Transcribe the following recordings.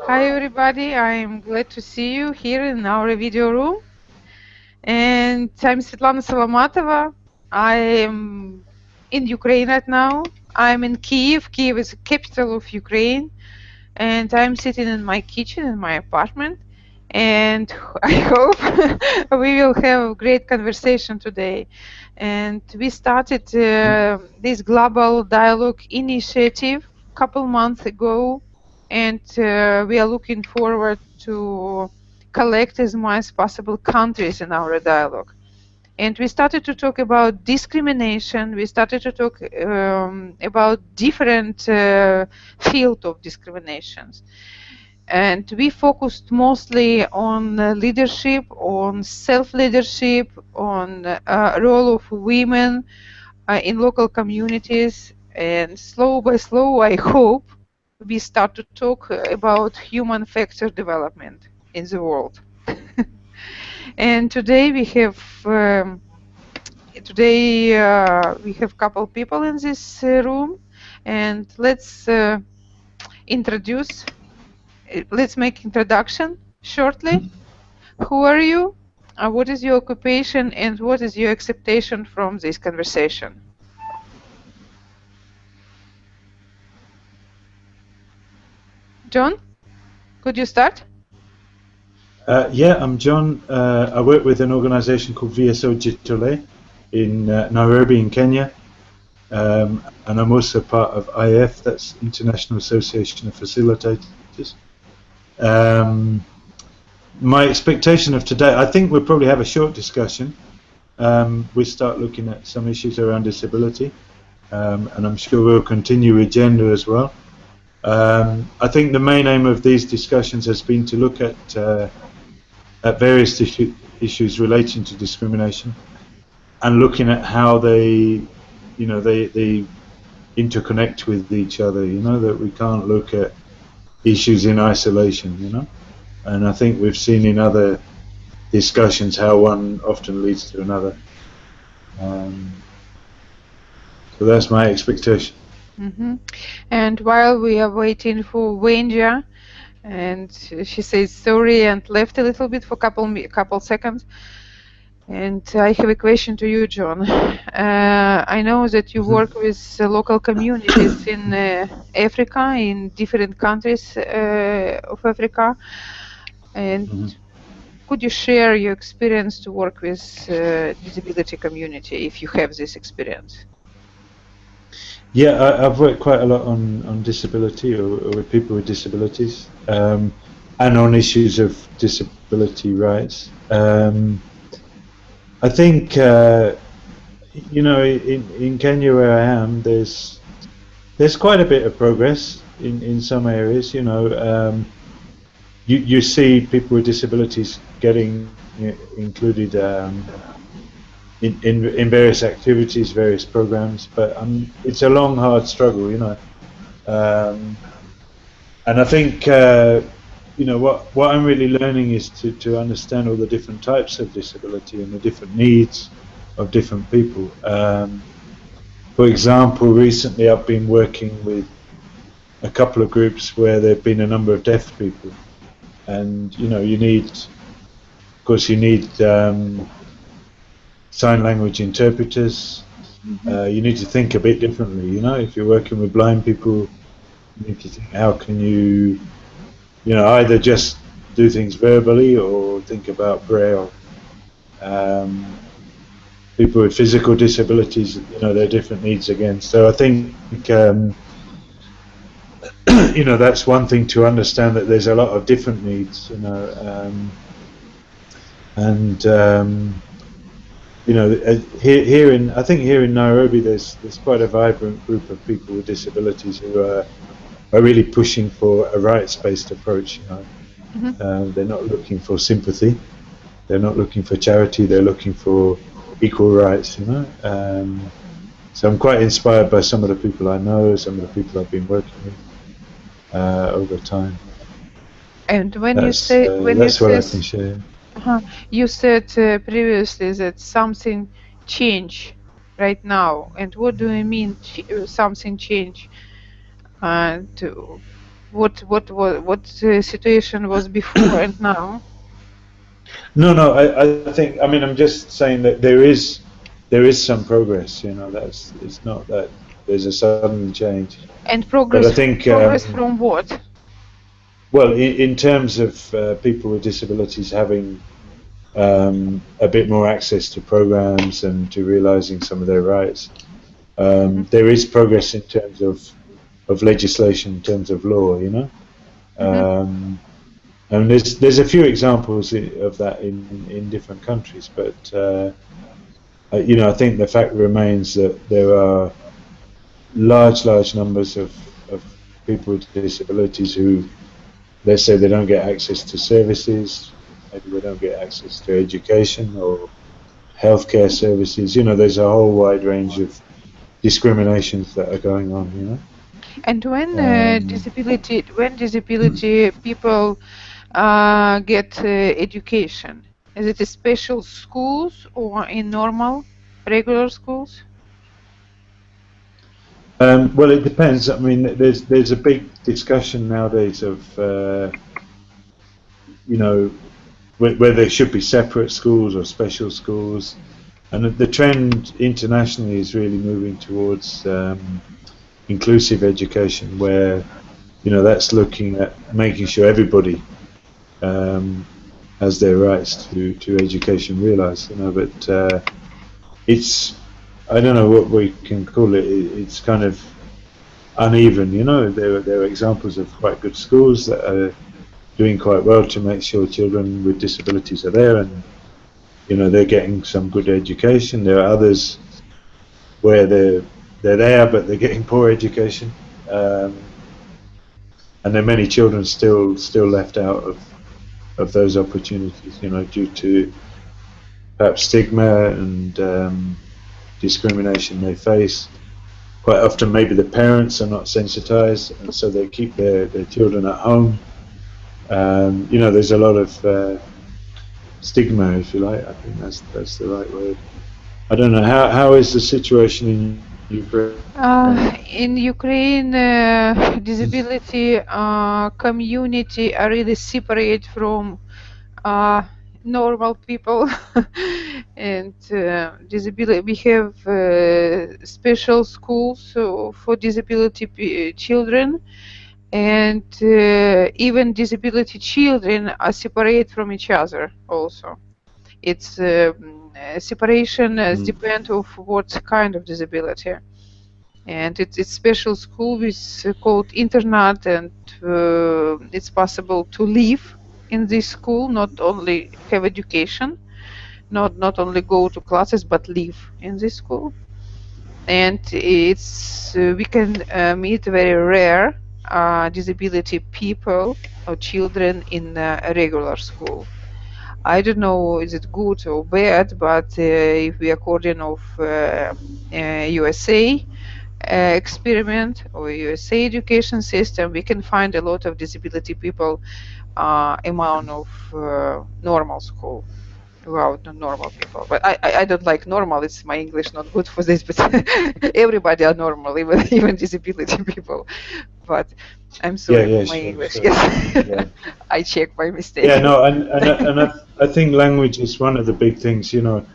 Hi everybody, I'm glad to see you here in our video room. And I'm Svetlana Solomatova. I'm in Ukraine right now. I'm in Kyiv. Kyiv is the capital of Ukraine. And I'm sitting in my kitchen in my apartment. And I hope we will have a great conversation today. And we started this global dialogue initiative a couple months ago. And we are looking forward to collect as much as possible countries in our dialogue. And we started to talk about discrimination. We started to talk about different field of discriminations. And we focused mostly on leadership, on self-leadership, on role of women in local communities. And slow by slow, I hope, we start to talk about human factor development in the world. And today we have a couple people in this room, and let's introduce. Let's make introduction shortly. Who are you? What is your occupation, and what is your expectation from this conversation? John, could you start? Yeah, I'm John. I work with an organization called VSO Jitole in Nairobi in Kenya. And I'm also part of IF, that's International Association of Facilitators. My expectation of today, I think we'll probably have a short discussion. We start looking at some issues around disability, and I'm sure we'll continue with gender as well. I think the main aim of these discussions has been to look at various issues relating to discrimination, and looking at how they interconnect with each other. That we can't look at issues in isolation. And I think we've seen in other discussions how one often leads to another. So that's my expectation. Mm-hmm. And while we are waiting for Wenja, and she says sorry and left a little bit for a couple seconds. And I have a question to you, John. I know that you work with local communities in Africa, in different countries of Africa. And could you share your experience to work with disability community, if you have this experience? Yeah, I've worked quite a lot on disability or with people with disabilities, and on issues of disability rights. I think, in Kenya where I am, there's quite a bit of progress in some areas. You see people with disabilities getting included in various activities, various programs, but it's a long, hard struggle, and I think what I'm really learning is to understand all the different types of disability and the different needs of different people. For example, recently I've been working with a couple of groups where there have been a number of deaf people, and you need sign language interpreters. You need to think a bit differently. If you're working with blind people, you need to think, how can you either just do things verbally or think about braille. People with physical disabilities, there are different needs again. So I think that's one thing, to understand that there's a lot of different needs. Here in Nairobi, there's quite a vibrant group of people with disabilities who are really pushing for a rights-based approach. They're not looking for sympathy, they're not looking for charity, they're looking for equal rights. So I'm quite inspired by some of the people I know, some of the people I've been working with over time. And when that's what I can share. You said previously that something changed right now, and what do you mean something change? what the situation was before and now. No, I think, I mean, I'm just saying that there is some progress, you know, it's not that there's a sudden change. And progress, but I think, progress from what? Well, in terms of people with disabilities having a bit more access to programs and to realizing some of their rights, there is progress in terms of legislation, in terms of law, you know. And there's a few examples of that in different countries, but you know, I think the fact remains that there are large numbers of people with disabilities who, let's say, they don't get access to services, maybe they don't get access to education or healthcare services. You know, there's a whole wide range of discriminations that are going on, you know. And when disability people get education, is it in special schools or in normal, regular schools? Well, it depends. I mean, there's a big discussion nowadays of you know, where there should be separate schools or special schools, and the trend internationally is really moving towards inclusive education, where, you know, that's looking at making sure everybody has their rights to education realized, you know. But it's, I don't know what we can call it. It's kind of uneven, you know. There are examples of quite good schools that are doing quite well to make sure children with disabilities are there, and, you know, they're getting some good education. There are others where they're there, but they're getting poor education, and there are many children still left out of those opportunities, you know, due to perhaps stigma and discrimination they face. Quite often, maybe the parents are not sensitized, and so they keep their children at home. You know, there's a lot of stigma, if you like. I think that's the right word. I don't know, how is the situation in Ukraine? In Ukraine, disability community are really separate from normal people, and disability. We have special schools for disability children, and even disability children are separate from each other. Also, it's separation depends of what kind of disability. And it's special school with called internat, and it's possible to live in this school, not only have education, not only go to classes, but live in this school. And it's we can meet very rare disability people or children in a regular school. I don't know is it good or bad, but if we according of USA experiment or USA education system, we can find a lot of disability people amount of normal school. Wow, not normal people, but I don't like normal. It's my English not good for this, but everybody are normal, even disability people. But I'm sorry for my English. Sure. Yes, Yeah. I check by mistake. Yeah, no, and I think language is one of the big things. You know,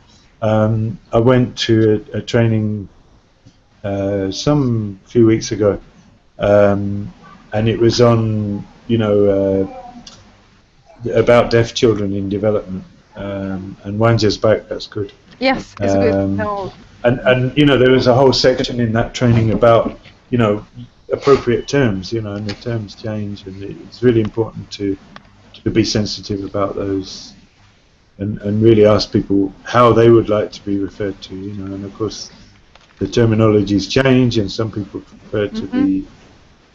I went to a training some few weeks ago, and it was on, you know, about deaf children in development, and Wanja's back. That's good. Yes, it's good. No. And you know, there was a whole section in that training about, you know, appropriate terms, you know, and the terms change, and it's really important to be sensitive about those, and really ask people how they would like to be referred to, you know. And of course, the terminologies change, and some people prefer to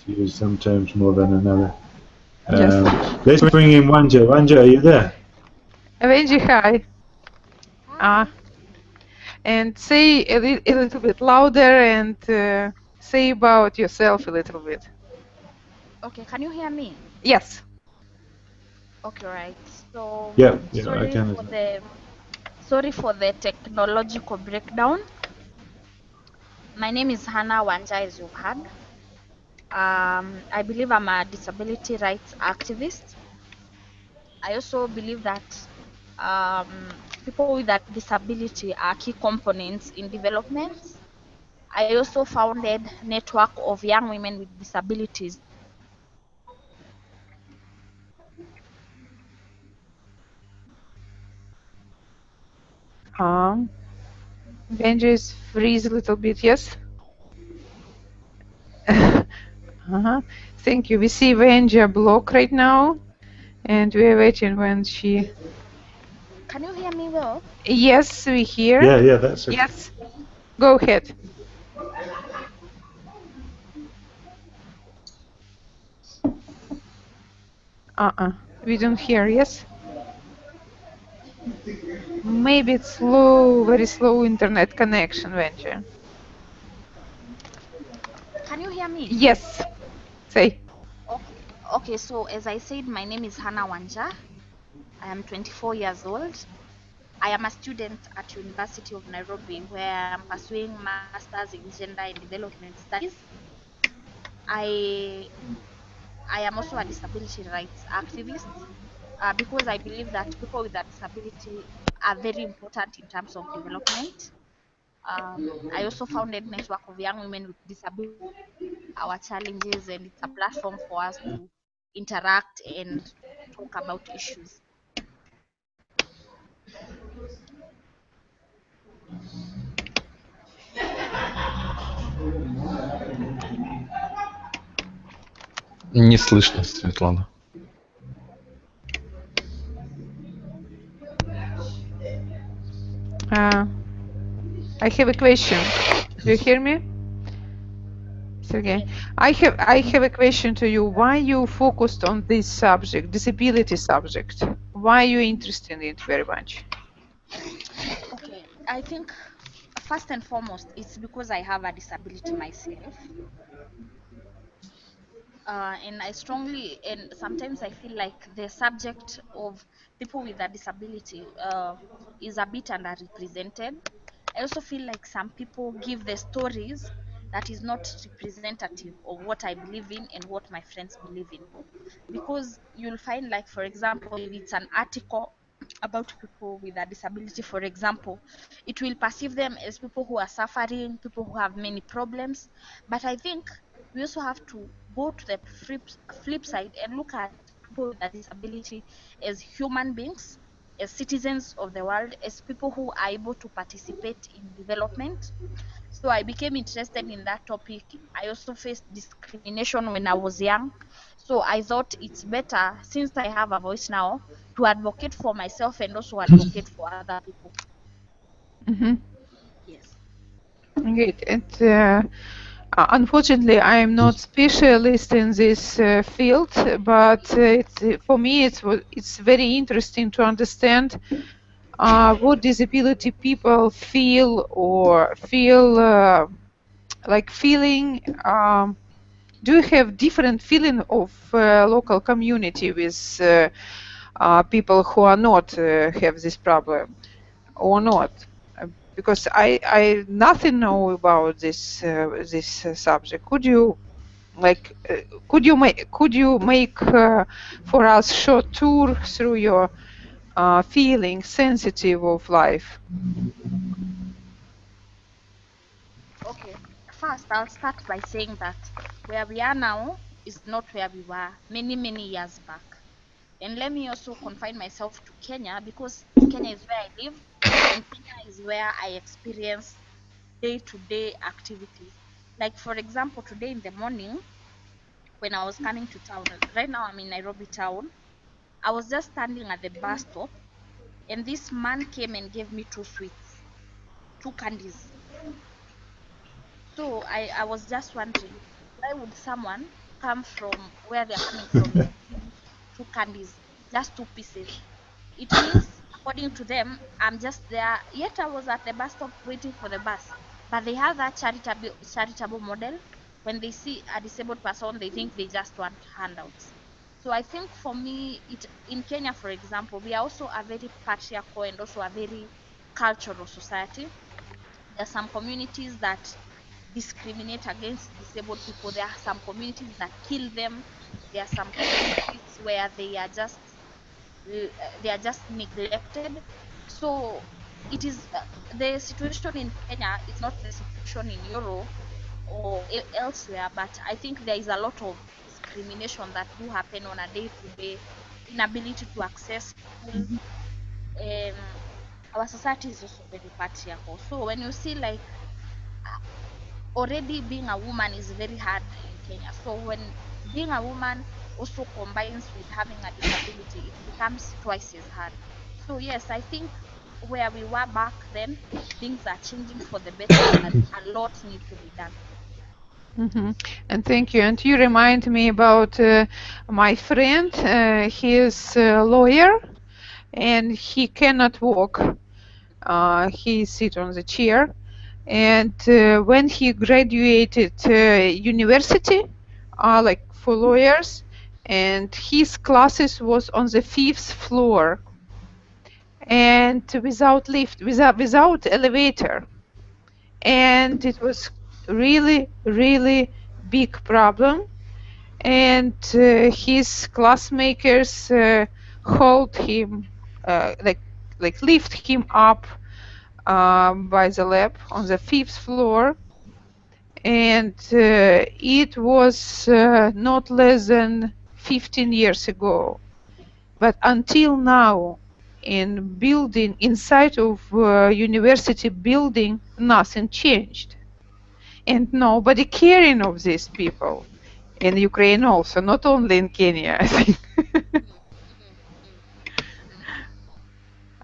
use some terms more than another. Let's bring in Wanja. Wanja, are you there? Wenji, hi. And say a little bit louder, and say about yourself a little bit. Okay, can you hear me? Yes. Okay, right. So yeah, I can. Sorry for the technological breakdown. My name is Hannah Wanja, as you've heard. I believe I'm a disability rights activist. I also believe that people with a disability are key components in development. I also founded network of young women with disabilities. Benji is freeze a little bit, yes? Thank you. We see Benji block right now, and we're waiting when she... Can you hear me well? Yes, we hear. Yeah, that's okay. Yes. Go ahead. We don't hear, yes? Maybe it's slow, very slow internet connection, Benji. Can you hear me? Yes. Say. Okay, so as I said, my name is Hannah Wanja. I am 24 years old. I am a student at University of Nairobi, where I'm pursuing Masters in Gender and Development Studies. I am also a disability rights activist because I believe that people with a disability are very important in terms of development. I also founded network of young women with disability, our challenges, and it's a platform for us to interact and talk about issues. Не слышно, Светлана. I have a question. Do you hear me? Sergey, I have a question to you. Why you focused on this subject, disability subject? Why are you interested in it very much? Okay, I think first and foremost, it's because I have a disability myself. And I strongly, and sometimes I feel like the subject of people with a disability is a bit underrepresented. I also feel like some people give the stories that is not representative of what I believe in and what my friends believe in. Because you'll find, like, for example, if it's an article about people with a disability, for example, it will perceive them as people who are suffering, people who have many problems. But I think we also have to go to the flip side and look at people with a disability as human beings, as citizens of the world, as people who are able to participate in development. So I became interested in that topic. I also faced discrimination when I was young. So I thought it's better, since I have a voice now, to advocate for myself and also advocate for other people. Yes. Great. And unfortunately, I am not specialist in this field, but for me, it's very interesting to understand what disability people feel or feel like feeling. Do you have different feeling of local community with people who are not have this problem or not? Because I nothing know about this subject. Could you make for us short tour through your feeling sensitive of life? Okay. First, I'll start by saying that where we are now is not where we were many years back. And let me also confine myself to Kenya, because Kenya is where I live and Kenya is where I experience day-to-day activities. Like, for example, today in the morning when I was coming to town, right now I'm in Nairobi town, I was just standing at the bus stop and this man came and gave me 2 sweets, 2 candies. So I was just wondering, why would someone come from where they're coming from and give me 2 candies, just 2 pieces? It means, according to them, I'm just there. Yet I was at the bus stop waiting for the bus. But they have that charitable model. When they see a disabled person, they think they just want handouts. So I think for me, in Kenya, for example, we are also a very patriarchal and also a very cultural society. There are some communities that discriminate against disabled people. There are some communities that kill them. There are some communities where they are just neglected. So it is the situation in Kenya is not the situation in Europe or elsewhere, but I think there is a lot of discrimination that do happen on a day-to-day, inability to access school. Our society is also very patriarchal. So when you see like already being a woman is very hard in Kenya. So when being a woman also combines with having a disability, it becomes twice as hard. So yes, I think where we were back then, things are changing for the better, and a lot needs to be done. And thank you. And you remind me about my friend. He is a lawyer, and he cannot walk. He sits on the chair. And when he graduated university, like for lawyers, and his classes was on the 5th floor, and without lift, without elevator, and it was really big problem. And his classmates hold him, like lift him up by the lab on the 5th floor, and it was not less than 15 years ago. But until now, in building inside of university building, nothing changed, and nobody caring of these people in Ukraine also, not only in Kenya.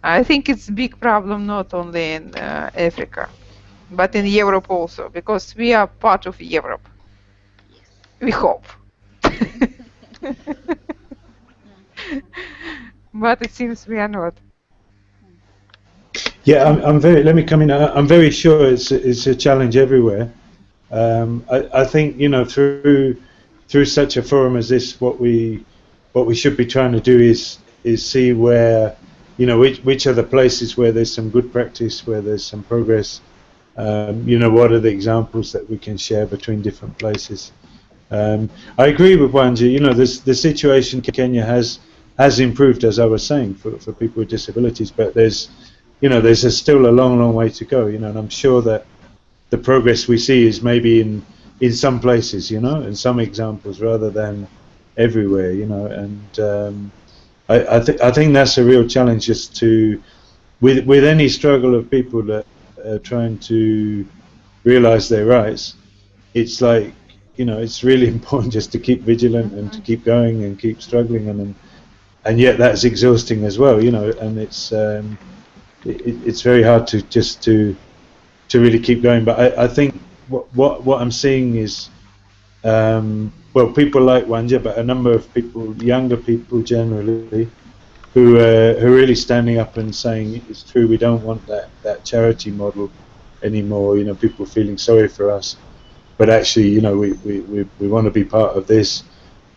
I think it's a big problem not only in Africa, but in Europe also, because we are part of Europe. We hope. But it seems we are not. Yeah, I'm very. Let me come in. I'm very sure it's a challenge everywhere. I think through such a forum as this, what we should be trying to do is see where, which are the places where there's some good practice, where there's some progress. What are the examples that we can share between different places. I agree with Wanja. The situation in Kenya has improved, as I was saying, for people with disabilities, but there's still a long way to go. And I'm sure that the progress we see is maybe in some places, in some examples, rather than everywhere, and I think that's a real challenge, just with any struggle of people that are trying to realize their rights. It's like, it's really important just to keep vigilant and to keep going and keep struggling, and yet that's exhausting as well, and it's very hard to really keep going. But I think what I'm seeing is, people like Wanja, but a number of people, younger people generally, who are really standing up and saying it's true, we don't want that charity model anymore. People feeling sorry for us, but actually, we want to be part of this,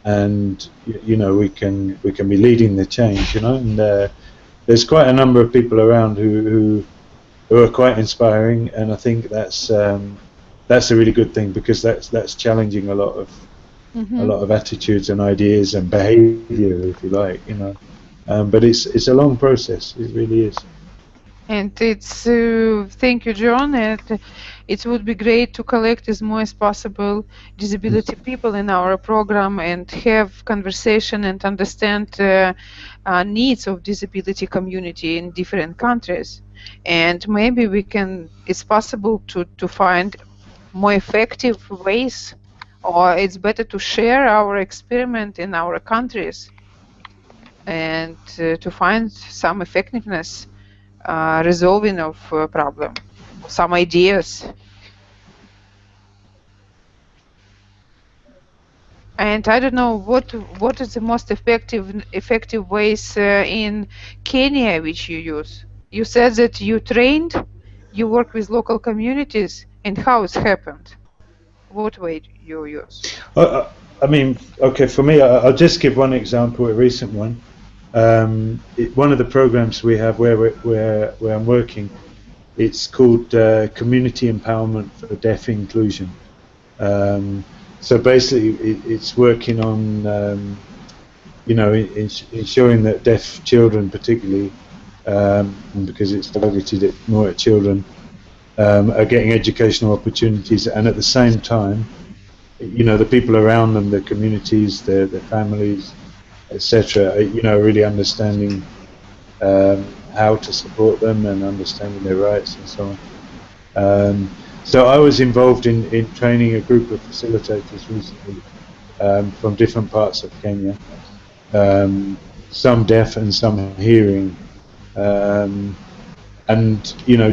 and we can be leading the change. And there's quite a number of people around who are quite inspiring, and I think that's a really good thing, because that's challenging a lot of attitudes and ideas and behavior, if you like, but it's a long process. It really is. And it's thank you, John. And it would be great to collect as much as possible disability people in our program and have conversation and understand needs of disability community in different countries. And maybe it's possible to find more effective ways, or it's better to share our experiment in our countries and to find some effectiveness resolving of problem, some ideas. And I don't know what is the most effective ways in Kenya which you use. You said that you trained, you work with local communities, and how it's happened. What way you use? Okay, for me, I'll just give one example, a recent one. One of the programs we have where I'm working, It's called Community Empowerment for Deaf Inclusion. So basically, it's working on ensuring that deaf children, particularly, because it's targeted more at children, are getting educational opportunities, and at the same time, the people around them, their communities, their families, etc., really understanding how to support them and understanding their rights and so on. So I was involved in training a group of facilitators recently from different parts of Kenya, some deaf and some hearing, and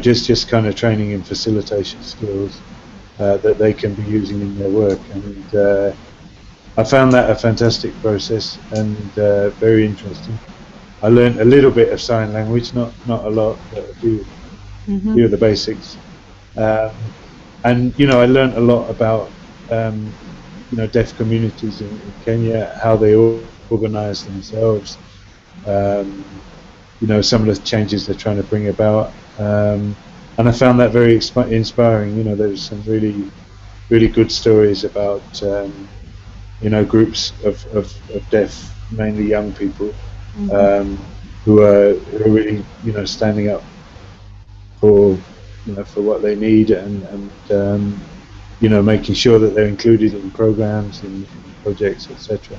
just kind of training in facilitation skills that they can be using in their work. And I found that a fantastic process and very interesting. I learned a little bit of sign language, not a lot, but a few of the basics. And I learned a lot about deaf communities in Kenya, how they organize themselves, some of the changes they're trying to bring about, and I found that very inspiring. There's some really, really good stories about groups of deaf, mainly young people, who are really standing up for for what they need and making sure that they're included in programs, in projects, etc.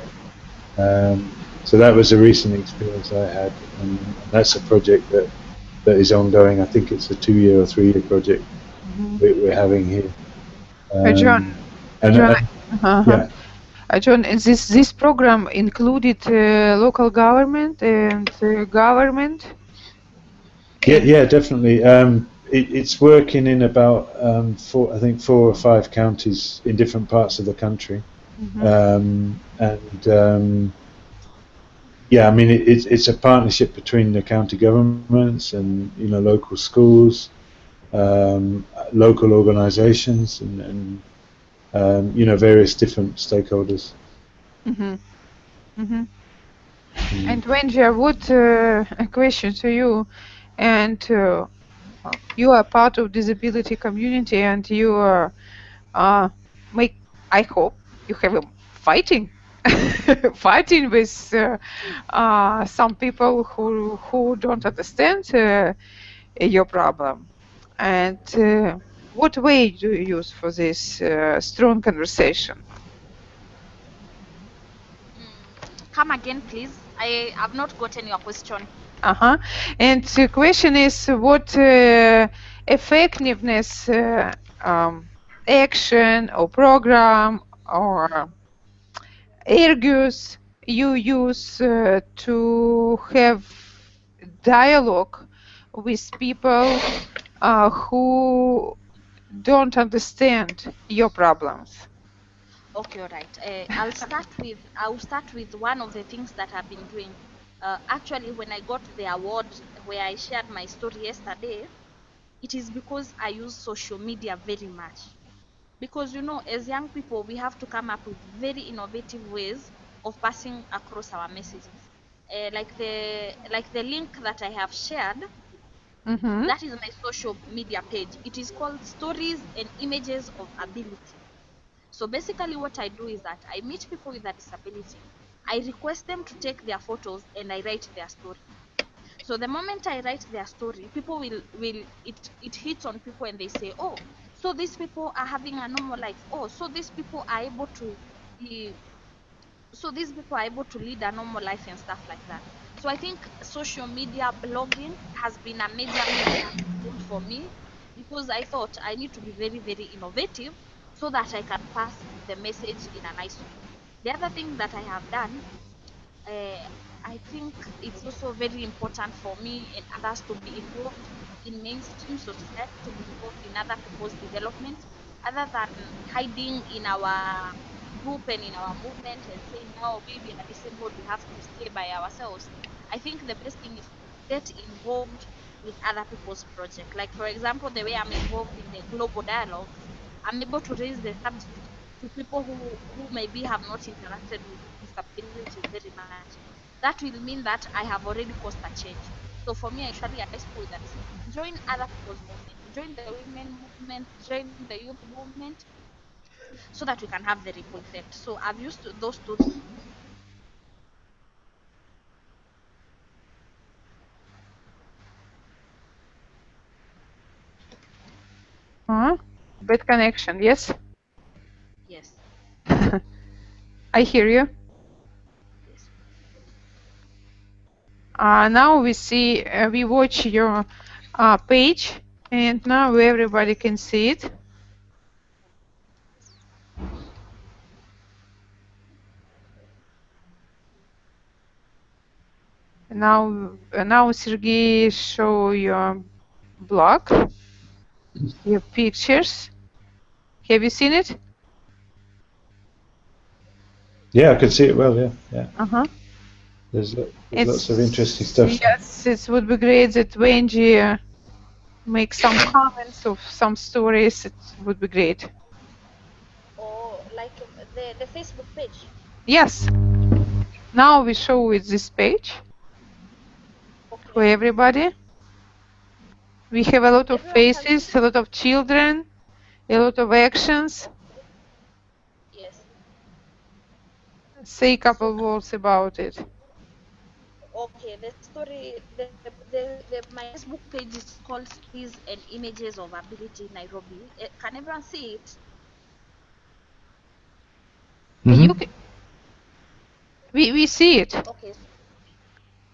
So that was a recent experience I had, and that's a project that is ongoing. I think it's a 2-year or 3-year project we're having here. John, John, and this program included local government and government? Yeah, definitely. It's working in about 4 or 5 counties in different parts of the country, yeah, I mean it's a partnership between the county governments and local schools, local organisations, and various different stakeholders. And Wendy, what a question to you, and you are part of disability community, and you are I hope you have a fighting with some people who don't understand your problem. And what way do you use for this strong conversation? Come again, please. I have not gotten your question. And the question is, what effectiveness action or program or argues you use to have dialogue with people who don't understand your problems? Okay, all right. I'll start with one of the things that I've been doing. Actually, when I got the award where I shared my story yesterday, it is because I use social media very much. Because as young people, we have to come up with very innovative ways of passing across our messages. Like the link that I have shared, that is my social media page. It is called Stories and Images of Ability. So basically what I do is that I meet people with a disability. I request them to take their photos and I write their story. So the moment I write their story, people it hits on people and they say, oh, so these people are having a normal life. Oh, so these people are able to lead a normal life and stuff like that. So I think social media blogging has been a major tool for me, because I thought I need to be very, very innovative so that I can pass the message in a nice way. The other thing that I have done, I think it's also very important for me and others to be involved in mainstream society, to be involved in other people's development, other than hiding in our group and in our movement and saying, no, we are disabled, we have to stay by ourselves. I think the best thing is to get involved with other people's project. Like, for example, the way I'm involved in the global dialogue, I'm able to raise the subject to people who maybe have not interacted with disability very much. That will mean that I have already caused a change. So for me, I usually advise people that join other people's movement, join the women movement, join the youth movement, so that we can have the ripple effect. So I've used those two. Bad connection, yes? Yes. I hear you. Yes. Now we see, we watch your page, and now everybody can see it. Now Sergey show your blog, your pictures. Have you seen it? Yeah, I can see it well. Yeah. Uh-huh. There's lots of interesting stuff. Yes, it would be great that Wendy make some comments of some stories. It would be great. Or like the Facebook page. Yes. Now we show it this page for everybody. We have a lot of faces, a lot of children, a lot of actions. Yes. Say a couple words about it. Okay, the story, my Facebook page is called Stories and Images of Ability Nairobi. Can everyone see it? We see it. Okay.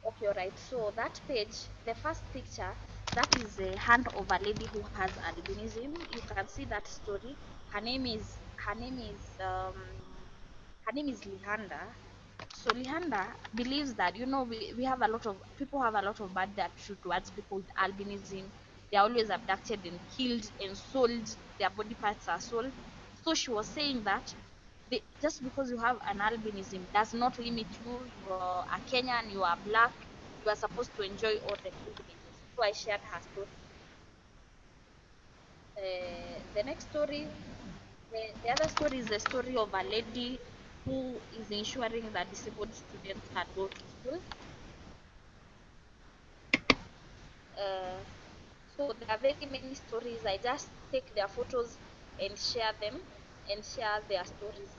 Okay, all right. So that page, the first picture, that is a hand of a lady who has albinism. You can see that story. Her name is Lihanda. So Lihanda believes that, we have a lot of people have a lot of bad attitude towards people with albinism. They're always abducted and killed and sold. Their body parts are sold. So she was saying that just because you have an albinism does not limit you. You are a Kenyan, you are black, you are supposed to enjoy all the privileges. So I shared her story. The next story, the other story is the story of a lady who is ensuring that disabled students can go to school. So there are very many stories. I just take their photos and share them and share their stories.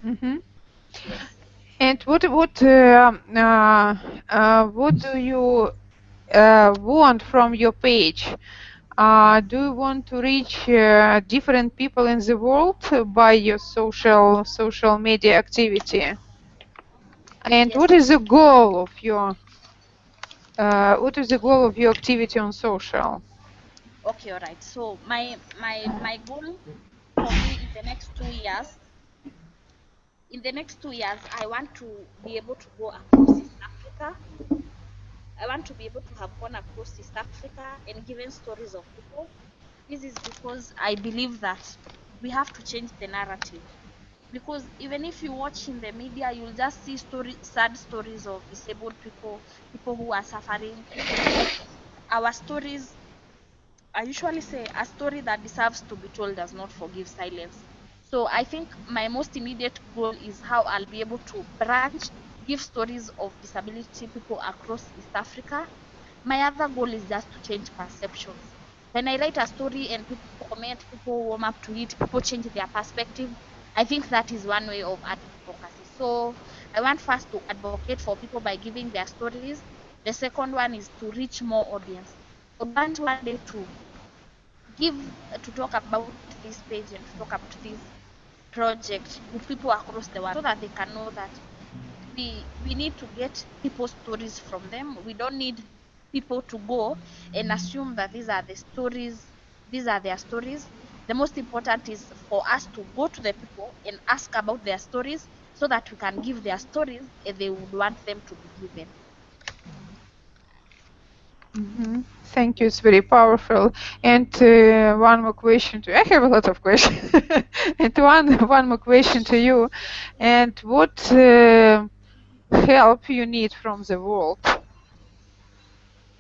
Mm-hmm. Yes. And what do you want from your page? Do you want to reach different people in the world by your social media activity? And Yes. what is the goal of your activity on social? Okay, all right. So my goal for me in the next 2 years, I want to be able to go across East Africa. I want to be able to have gone across East Africa and given stories of people. This is because I believe that we have to change the narrative. Because even if you watch in the media, you'll just see sad stories of disabled people, people who are suffering. Our stories, I usually say, a story that deserves to be told does not forgive silence. So I think my most immediate goal is how I'll be able to branch, give stories of disability people across East Africa. My other goal is just to change perceptions. When I write a story and people comment, people warm up to it, people change their perspective, I think that is one way of advocacy. So I want first to advocate for people by giving their stories. The second one is to reach more audience. I want one day to talk about this page and to talk about this project with people across the world so that they can know that we need to get people's stories from them. We don't need people to go and assume that these are their stories. The most important is for us to go to the people and ask about their stories so that we can give their stories as they would want them to be given. Mm-hmm. Thank you. It's very powerful. And one more question to you. I have a lot of questions. And one more question to you. And what help you need from the world?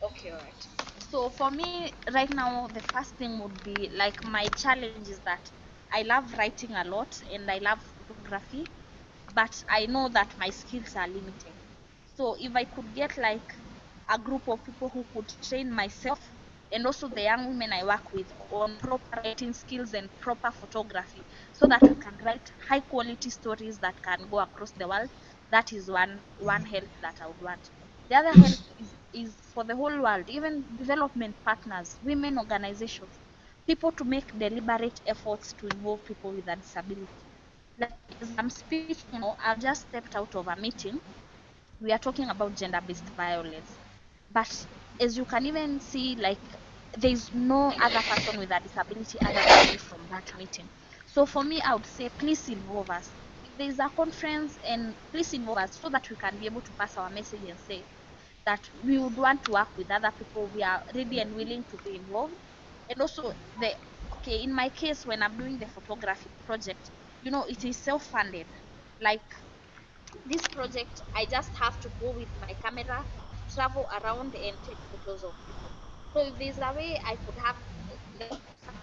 Okay, all right. So for me right now, the first thing would be like my challenge is that I love writing a lot and I love photography, but I know that my skills are limited. So if I could get like a group of people who could train myself and also the young women I work with on proper writing skills and proper photography, so that we can write high quality stories that can go across the world, that is one help that I would want. The other help is for the whole world, even development partners, women organizations, people to make deliberate efforts to involve people with a disability. Like as I'm speaking, I've just stepped out of a meeting. We are talking about gender-based violence, but as you can even see, like there's no other person with a disability other than me from that meeting. So for me, I would say please involve us. If there's a conference, and please involve us so that we can be able to pass our message and say that we would want to work with other people. We are ready and willing to be involved. And also in my case, when I'm doing the photography project, it is self-funded. Like this project, I just have to go with my camera, travel around and take photos of people. So if there's a way I could have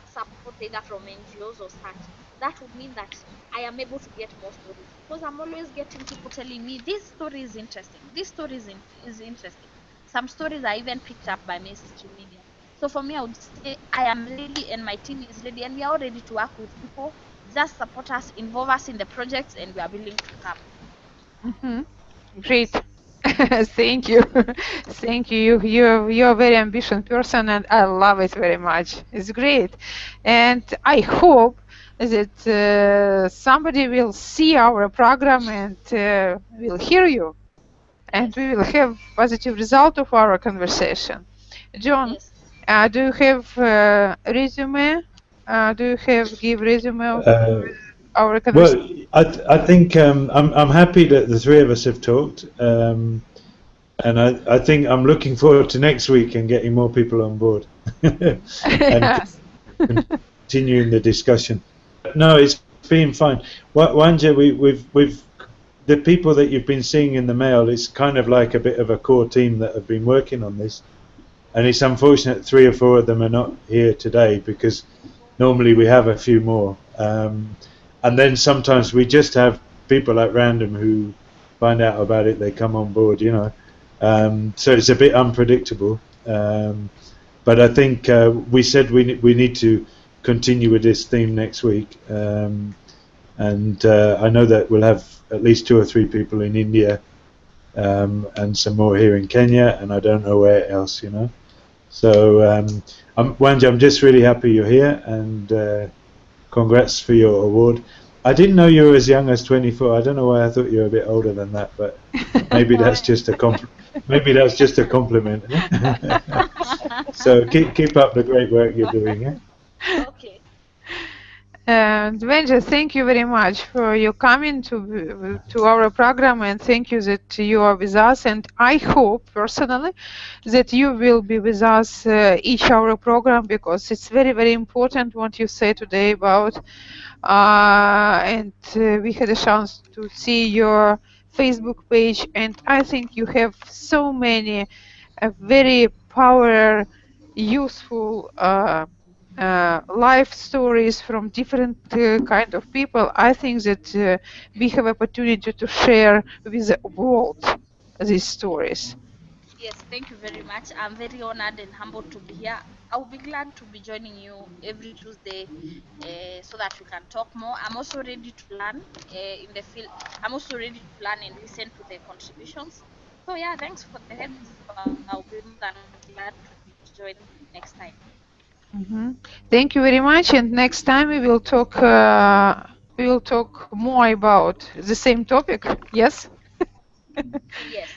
support either from NGOs or such, that would mean that I am able to get more stories, because I'm always getting people telling me this story is interesting, this story is interesting. Some stories are even picked up by mainstream media. So for me, I would say I am ready and my team is ready and we are all ready to work with people. Just support us, involve us in the projects, and we are willing to come. Great. Thank you. Thank you. You're a very ambitious person, and I love it very much. It's great. And I hope that somebody will see our program and will hear you, and we will have positive result of our conversation. John, Yes. do you have resume? Do you give resume of our conversation? Well, I think I'm happy that the three of us have talked, and I think I'm looking forward to next week and getting more people on board and Yes. continuing the discussion. No, it's been fine. Wanja, we've the people that you've been seeing in the mail. It's kind of like a bit of a core team that have been working on this, and it's unfortunate 3 or 4 of them are not here today, because normally we have a few more. And then sometimes we just have people at random who find out about it, they come on board, so it's a bit unpredictable. But I think we said we need to continue with this theme next week, and I know that we'll have at least 2 or 3 people in India, and some more here in Kenya, and I don't know where else, So Wanja, I'm just really happy you're here, and congrats for your award. I didn't know you were as young as 24. I don't know why I thought you were a bit older than that, but maybe that's just a compliment. So keep up the great work you're doing. Okay. And Wenja, thank you very much for your coming to our program, and thank you that you are with us. And I hope personally that you will be with us each our program, because it's very, very important what you say today about. And we had a chance to see your Facebook page, and I think you have so many very useful life stories from different kind of people. I think that we have opportunity to share with the world these stories. Yes, thank you very much. I'm very honored and humbled to be here. I'll be glad to be joining you every Tuesday, so that we can talk more. I'm also ready to learn in the field. I'm also ready to learn and listen to the contributions. So yeah, thanks for the heads up. I'll be more than glad to join next time. Thank you very much. And next time we will talk more about the same topic. Yes. Yes.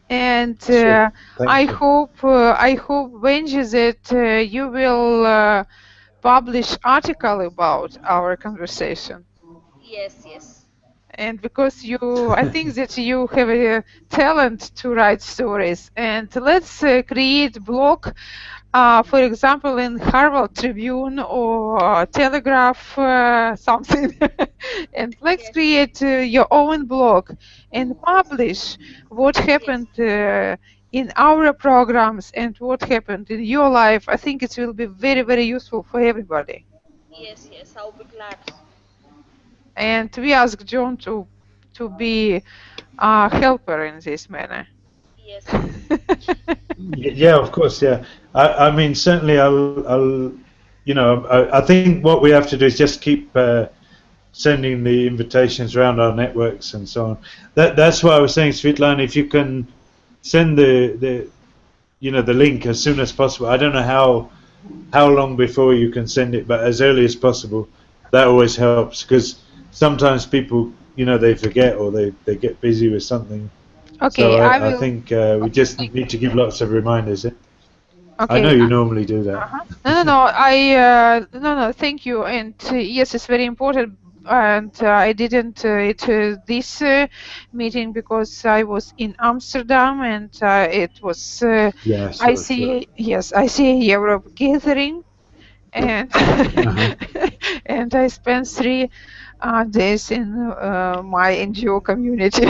And Sure. I Thank you. hope Benji, that you will publish article about our conversation. Yes, yes. And because I think that you have a talent to write stories, and let's create blog, for example, in Harvard Tribune or Telegraph, something, and let's Yes. create your own blog and publish what happened in our programs and what happened in your life. I think it will be very, very useful for everybody. Yes, yes. I'll be glad. And we ask John to be a helper in this manner. Yes. Yeah, of course. Yeah, I mean, certainly, I'll you know, I think what we have to do is just keep sending the invitations around our networks and so on. That's why I was saying, Svetlana, if you can send the you know, the link as soon as possible. I don't know how long before you can send it, but as early as possible. That always helps, because sometimes people, you know, they forget or they get busy with something. Okay, So I I will. think we just need to give lots of reminders. I Okay. know you normally do that. No, thank you. And yes, it's very important. And I didn't this meeting because I was in Amsterdam, and it was Yeah, I sure. see Europe gathering, and and I spent 3 days in my NGO community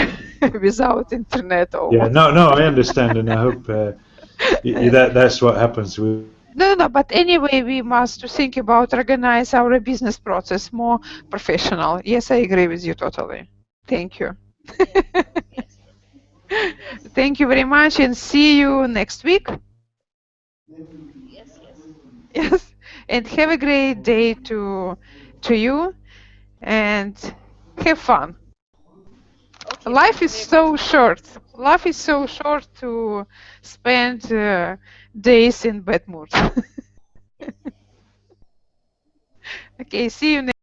without internet. Yeah, no, I understand, and I hope that's what happens with. No, but anyway, we must think about organize our business process more professional. Yes, I agree with you totally. Thank you. Yes. Thank you very much, and see you next week. Yes. Yes, and have a great day to you, and have fun. Okay. Life Thank you is very so much. short. Life is so short to spend days in bad mood. Okay, see you next